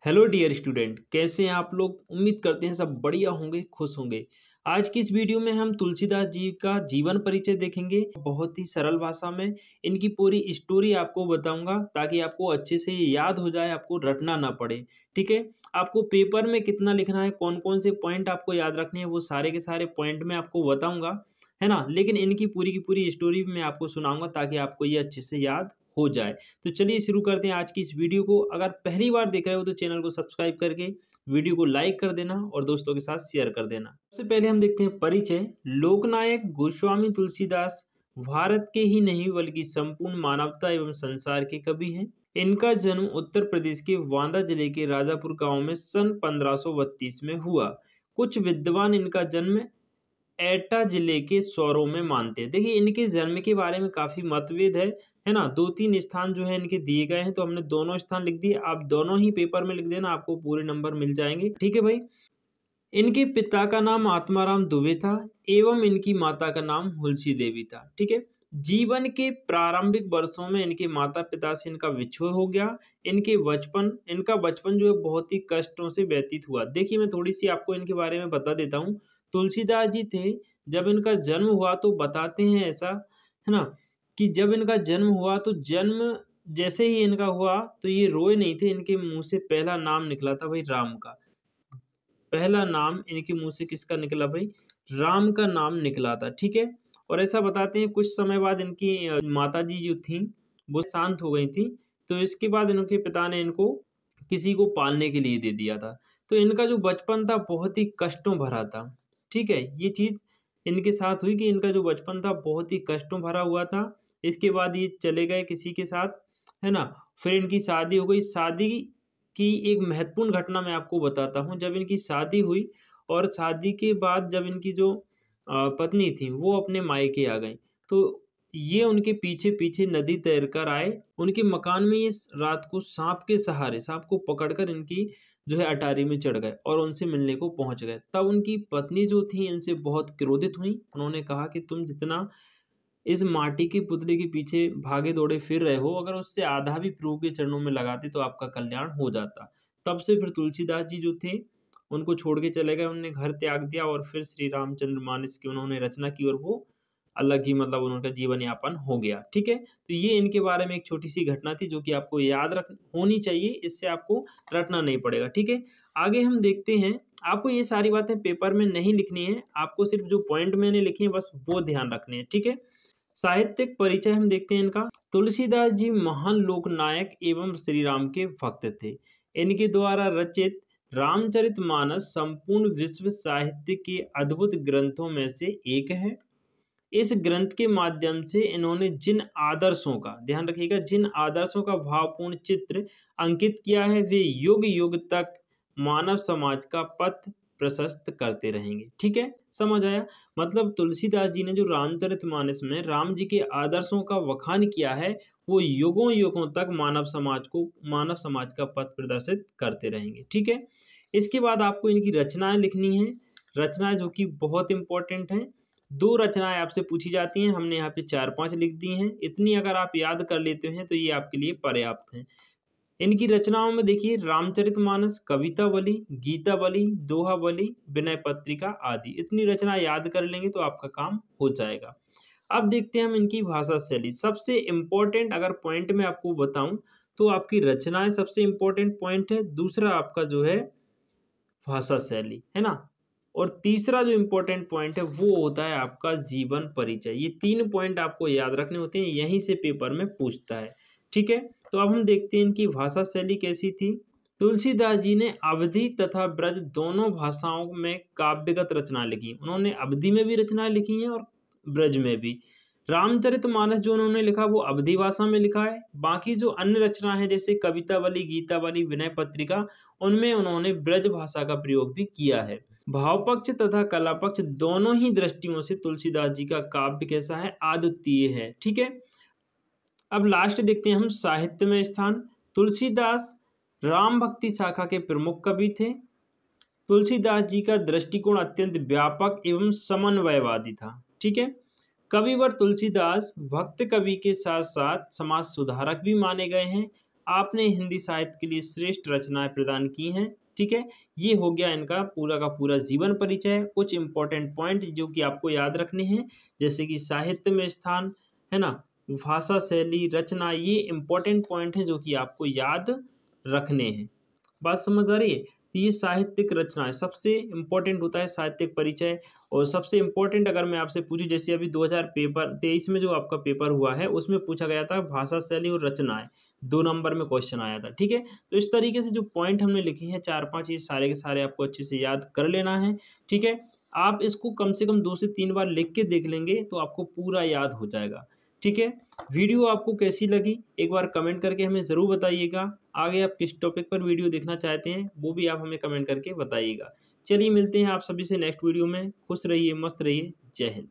Hello dear student, कैसे हैं आप लोग। उम्मीद करते हैं सब बढ़िया होंगे, खुश होंगे। आज की इस वीडियो में हम तुलसीदास जी का जीवन परिचय देखेंगे। बहुत ही सरल भाषा में इनकी पूरी स्टोरी आपको बताऊंगा ताकि आपको अच्छे से ये याद हो जाए, आपको रटना ना पड़े। ठीक है, आपको पेपर में कितना लिखना है, कौन कौन से पॉइंट आपको याद रखने हैं, वो सारे के सारे पॉइंट मैं आपको बताऊंगा, है ना। लेकिन इनकी पूरी की पूरी स्टोरी मैं आपको सुनाऊंगा ताकि आपको ये अच्छे से याद हो जाए। तो चलिए शुरू करते हैं आज की इस वीडियो को। अगर पहली बार देख रहे हो तो चैनल को सब्सक्राइब करके वीडियो को लाइक कर देना और दोस्तों के साथ शेयर कर देना। सबसे पहले हम देखते हैं परिचय। लोकनायक गोस्वामी तुलसीदास भारत के ही नहीं बल्कि संपूर्ण मानवता एवं संसार के कवि हैं। इनका जन्म उत्तर प्रदेश के वांदा जिले के राजापुर गांव में सन 1532 में हुआ। कुछ विद्वान इनका जन्म एटा जिले के सौरों में मानते हैं। देखिए, इनके जन्म के बारे में काफी मतभेद है ना। दो तीन स्थान जो है इनके दिए गए हैं, तो हमने दोनों स्थान लिख दिए। आप दोनों ही पेपर में लिख देना, आपको पूरे नंबर मिल जाएंगे। ठीक है भाई। इनके पिता का नाम आत्माराम दुबे था एवं इनकी माता का नाम हुलसी देवी था। ठीक है। जीवन के प्रारंभिक वर्षों में इनके माता पिता से इनका विछोह हो गया। इनका बचपन जो है बहुत ही कष्टों से व्यतीत हुआ। देखिए, मैं थोड़ी सी आपको इनके बारे में बता देता हूँ। तुलसीदास जी थे, जब इनका जन्म हुआ तो बताते हैं ऐसा, है ना, कि जब इनका जन्म हुआ तो जन्म जैसे ही इनका हुआ तो ये रोए नहीं थे। इनके मुंह से पहला नाम निकला था भाई राम का। पहला नाम इनके मुंह से किसका निकला भाई? राम का नाम निकला था। ठीक है। और ऐसा बताते हैं कुछ समय बाद इनकी माता जी जो थी वो शांत हो गई थी। तो इसके बाद इनके पिता ने इनको किसी को पालने के लिए दे दिया था। तो इनका जो बचपन था बहुत ही कष्टों भरा था। ठीक है, ये चीज इनके साथ हुई कि इनका जो बचपन था बहुत ही कष्टों भरा हुआ था। इसके बाद ये चले गए किसी के साथ, है ना। फिर इनकी शादी हो गई। शादी की एक महत्वपूर्ण घटना मैं आपको बताता हूँ। जब इनकी शादी हुई और शादी के बाद जब इनकी जो पत्नी थी वो अपने मायके आ गई, तो ये उनके पीछे पीछे नदी तैर कर आए। उनके मकान में ये रात को सांप के सहारे, सांप को पकड़कर इनकी जो है अटारी में चढ़ गए और उनसे मिलने को पहुंच गए। तब उनकी पत्नी जो थी इनसे बहुत क्रोधित हुई। उन्होंने कहा कि तुम जितना इस माटी की पुतली के पीछे भागे दौड़े फिर रहे हो, अगर उससे आधा भी प्रभु के चरणों में लगाते तो आपका कल्याण हो जाता। तब से फिर तुलसीदास जी जो थे उनको छोड़ के चले गए, उन्होंने घर त्याग दिया और फिर श्री रामचंद्र मानस की उन्होंने रचना की और वो अलग ही मतलब उनका जीवन यापन हो गया। ठीक है। तो ये इनके बारे में एक छोटी सी घटना थी जो कि आपको याद रख होनी चाहिए, इससे आपको रटना नहीं पड़ेगा। ठीक है। आगे हम देखते हैं। आपको ये सारी बातें पेपर में नहीं लिखनी है, आपको सिर्फ जो पॉइंट मैंने लिखे हैं बस वो ध्यान रखने हैं। ठीक है। साहित्यिक परिचय हम देखते हैं इनका। तुलसीदास जी महान लोकनायक एवं श्री राम के भक्त थे। इनके द्वारा रचित रामचरितमानस संपूर्ण विश्व साहित्य के अद्भुत ग्रंथों में से एक है। इस ग्रंथ के माध्यम से इन्होंने जिन आदर्शों का, ध्यान रखिएगा, जिन आदर्शों का भावपूर्ण चित्र अंकित किया है वे युग युग तक मानव समाज का पथ प्रशस्त करते रहेंगे। ठीक है, समझ आया। मतलब तुलसीदास जी ने जो रामचरितमानस में राम जी के आदर्शों का वखान किया है वो युगों युगों तक मानव समाज का पथ प्रदर्शित करते रहेंगे। ठीक है। इसके बाद आपको इनकी रचनाएं लिखनी है। रचनाएं जो कि बहुत इंपॉर्टेंट हैं। दो रचनाएं आपसे पूछी जाती हैं, हमने यहाँ पे 4-5 लिख दी हैं। इतनी अगर आप याद कर लेते हैं तो ये आपके लिए पर्याप्त है। इनकी रचनाओं में देखिए रामचरितमानस, कवितावली, गीतावली, दोहावली, विनय पत्रिका आदि। इतनी रचना याद कर लेंगे तो आपका काम हो जाएगा। अब देखते हैं हम इनकी भाषा शैली। सबसे इंपॉर्टेंट अगर पॉइंट में आपको बताऊं तो आपकी रचनाएं सबसे इंपॉर्टेंट पॉइंट है। दूसरा आपका जो है भाषा शैली, है ना। और तीसरा जो इम्पोर्टेंट पॉइंट है वो होता है आपका जीवन परिचय। ये 3 पॉइंट आपको याद रखने होते हैं, यहीं से पेपर में पूछता है। ठीक है। तो अब हम देखते हैं इनकी भाषा शैली कैसी थी। तुलसीदास जी ने अवधी तथा ब्रज दोनों भाषाओं में काव्यगत रचना लिखी। उन्होंने अवधी में भी रचनाएं लिखी हैं और ब्रज में भी। रामचरितमानस जो उन्होंने लिखा वो अवधी भाषा में लिखा है। बाकी जो अन्य रचना है जैसे कवितावली, गीतावली, विनय पत्रिका, उनमें उन्होंने ब्रज भाषा का प्रयोग भी किया है। भाव पक्ष तथा कला पक्ष दोनों ही दृष्टियों से तुलसीदास जी का काव्य कैसा है? अद्वितीय है। ठीक है। अब लास्ट देखते हैं हम साहित्य में स्थान। तुलसीदास राम भक्ति शाखा के प्रमुख कवि थे। तुलसीदास जी का दृष्टिकोण अत्यंत व्यापक एवं समन्वयवादी था। ठीक है। कविवर तुलसीदास भक्त कवि के साथ साथ समाज सुधारक भी माने गए हैं। आपने हिंदी साहित्य के लिए श्रेष्ठ रचनाएं प्रदान की हैं। ठीक है, ये हो गया इनका पूरा का पूरा जीवन परिचय। कुछ इंपॉर्टेंट पॉइंट जो कि आपको याद रखने हैं, जैसे कि साहित्य में स्थान, है ना, भाषा शैली, रचना, ये इंपॉर्टेंट पॉइंट हैं जो कि आपको याद रखने हैं। बात समझ आ रही है? तो ये साहित्यिक रचना है, सबसे इम्पोर्टेंट होता है साहित्यिक परिचय। और सबसे इम्पोर्टेंट अगर मैं आपसे पूछूं, जैसे अभी 2023 में जो आपका पेपर हुआ है उसमें पूछा गया था भाषा शैली और रचनाएं, 2 नंबर में क्वेश्चन आया था। ठीक है, तो इस तरीके से जो पॉइंट हमने लिखे हैं 4-5, ये सारे के सारे आपको अच्छे से याद कर लेना है। ठीक है, आप इसको कम से कम 2 से 3 बार लिख के देख लेंगे तो आपको पूरा याद हो जाएगा। ठीक है, वीडियो आपको कैसी लगी एक बार कमेंट करके हमें ज़रूर बताइएगा। आगे आप किस टॉपिक पर वीडियो देखना चाहते हैं वो भी आप हमें कमेंट करके बताइएगा। चलिए मिलते हैं आप सभी से नेक्स्ट वीडियो में। खुश रहिए, मस्त रहिए। जय हिंद।